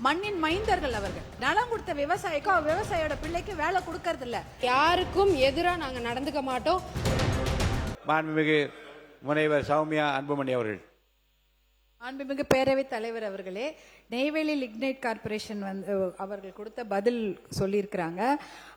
மண்ணின் மைந்தர்கள் அவர்கள். நலம் கொடுத்த விவசாயிக்கும் விவசாயியோட பிள்ளைக்கு வேலை கொடுக்கறது இல்ல. யாருக்கும் எதிரா நாங்க நடந்துக்க மாட்டோம். மாண்புமிகு முனைவர் சௌமியா அன்புமணி அவர்கள். மாண்புமிகு பேரவைத் தலைவர் அவர்களே, நெய்வேலி லிக்னைட் கார்பரேஷன் அவர்கள் கொடுத்த பதில் சொல்லியிருக்கிறாங்க.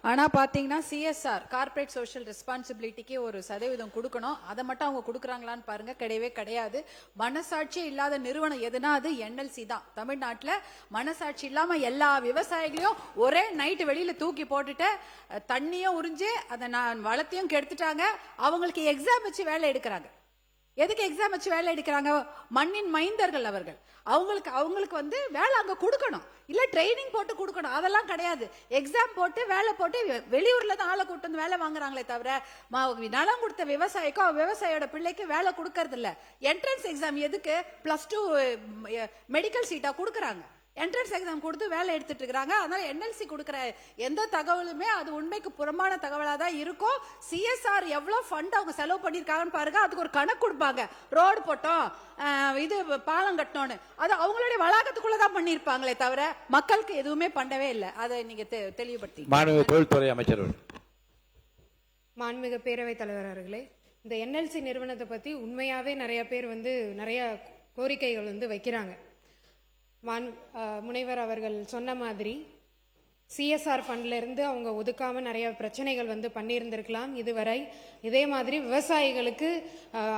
ஆனால் பார்த்தீங்கன்னா சிஎஸ்ஆர் கார்பரேட் சோஷியல் ரெஸ்பான்சிபிலிட்டிக்கு ஒரு சதவீதம் கொடுக்கணும். அதை மட்டும் அவங்க கொடுக்குறாங்களான்னு பாருங்க, கிடையவே கிடையாது. மனசாட்சி இல்லாத நிறுவனம் எதுனா அது என்எல்சி தான். தமிழ்நாட்டில் மனசாட்சி இல்லாமல் எல்லா விவசாயிகளையும் ஒரே நைட்டு வெளியில் தூக்கி போட்டுட்டு தண்ணியும் உறிஞ்சு அதை வளத்தையும் கெடுத்துட்டாங்க. அவங்களுக்கு எக்ஸாம் வச்சு வேலை எடுக்கிறாங்க. எதுக்கு எக்ஸாம் வச்சு வேலை எடுக்கிறாங்க? மண்ணின் மைந்தர்கள் அவர்கள். அவங்களுக்கு வேலை அங்க கொடுக்கணும், இல்ல ட்ரைனிங் போட்டு கொடுக்கணும். அதெல்லாம் கிடையாது. எக்ஸாம் போட்டு வேலை போட்டு வெளியூர்ல தான் ஆளை கூட்டு வந்து வேலை வாங்குறாங்களே தவிர நலம் கொடுத்த விவசாயிக்கும் விவசாயியோட பிள்ளைக்கு வேலை கொடுக்கறது இல்ல. என்ட்ரன்ஸ் எக்ஸாம் எதுக்கு? +2 மெடிக்கல் சீட்டா கொடுக்கறாங்க. என்ட்ரன்ஸ் எக்ஸாம் கொடுத்து வேலை எடுத்துட்டு இருக்காங்க. அதனால என்எல்சி கொடுக்குற எந்த தகவலுமே அது உண்மைக்கு புறம்பான தகவலாக தான் இருக்கும். சிஎஸ்ஆர் எவ்வளவு ஃபண்ட் அவங்க செலவு பண்ணியிருக்காங்கன்னு பாருங்க. அதுக்கு ஒரு கணக்கு கொடுப்பாங்க. ரோடு போட்டோம், இது பாலம் கட்டணும்னு. அது அவங்களுடைய வளாகத்துக்குள்ளதான் பண்ணியிருப்பாங்களே தவிர மக்களுக்கு எதுவுமே பண்ணவே இல்லை. அதை நீங்க தெளிவுபடுத்தி. மாண்புமிகு தொழில்துறை அமைச்சர். மாண்புமிகு பேரவைத் தலைவர் அவர்களே, இந்த என்எல்சி நிறுவனத்தை பத்தி உண்மையாவே நிறைய பேர் நிறைய கோரிக்கைகள் வைக்கிறாங்க. முனைவர் அவர்கள் சொன்ன மாதிரி சிஎஸ்ஆர் ஃபண்ட்ல இருந்து அவங்க ஒதுக்காம நிறைய பிரச்சனைகள் பண்ணியிருந்திருக்கலாம் இதுவரை. இதே மாதிரி விவசாயிகளுக்கு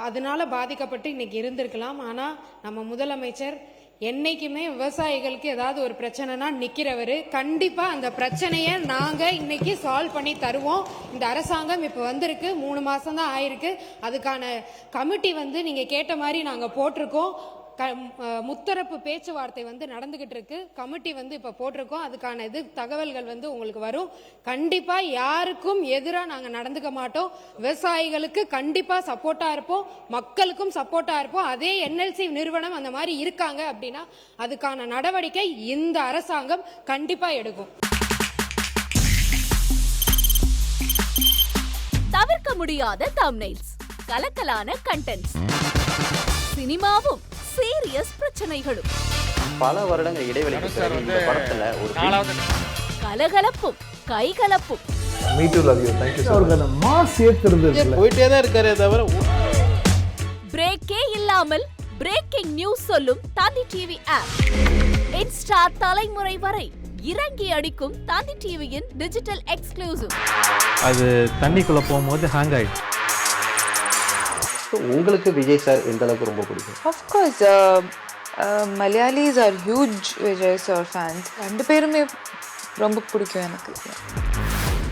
அதனால பாதிக்கப்பட்டு இன்னைக்கு இருந்திருக்கலாம். ஆனா நம்ம முதலமைச்சர் என்னைக்குமே விவசாயிகளுக்கு ஏதாவது ஒரு பிரச்சனைனா நிக்கிறவரு. கண்டிப்பா அந்த பிரச்சனையை நாங்க இன்னைக்கு சால்வ் பண்ணி தருவோம். இந்த அரசாங்கம் இப்ப வந்திருக்கு, 3 மாசம் தான் ஆயிருக்கு. அதுக்கான கமிட்டி நீங்க கேட்ட மாதிரி நாங்க போட்டிருக்கோம். முத்தரப்பு பேச்சுவார்த்தை நடந்துகிட்டு இருக்கு. கமிட்டி இப்ப போட்டிருக்கோம். அதுக்கான தகவல்கள் உங்களுக்கு வரும். கண்டிப்பா யாருக்கும் எதிரா நாங்க நடந்துக்க மாட்டோம். விவசாயிகளுக்கு கண்டிப்பா சப்போர்ட்டா இருப்போம், மக்களுக்கும் சப்போர்ட்டா இருப்போம். அதே என்எல்சி நிறுவனம் அந்த மாதிரி இருக்காங்க அப்படின்னா அதுக்கான நடவடிக்கை இந்த அரசாங்கம் கண்டிப்பா எடுக்கும். தவிர்க்க முடியாத தம்ப்நெயில்ஸ், கலக்கலான கண்டென்ட்ஸ், சினிமாவும் சீரியஸ் பிரச்சனைகளும், பல வருடங்கள் இடைவெளிக்கு பிறகு இந்த படத்துல ஒரு கலகலப்பும் கைகலப்பும், போயிட்டே தான் இருக்காரே தவிர பிரேக்கே இல்லாமல் பிரேக்கிங் நியூஸ் சொல்லும் தந்தி டிவி ஆப். இன்ஸ்டா தலைமுறை வரை இறங்கி அடிக்கும் தந்தி டிவியின் டிஜிட்டல் எக்ஸ்க்ளூசிவ். அது தண்ணிக்குள்ள போகும்போது ஹேங் ஆயிடுச்சு. உங்களுக்கு விஜய் சார் எந்த அளவுக்கு ரொம்ப பிடிக்கும்? Of course, Malayalis are huge Vijay sir fans. ரெண்டு பேருமே ரொம்ப பிடிக்கும் எனக்கு.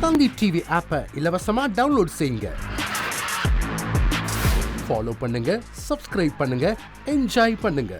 தந்தி டிவி ஆப்பை இலவசமா டவுன்லோட் செய்யுங்க. ஃபாலோ பண்ணுங்க, சப்ஸ்கிரைப் பண்ணுங்க, என்ஜாய் பண்ணுங்க.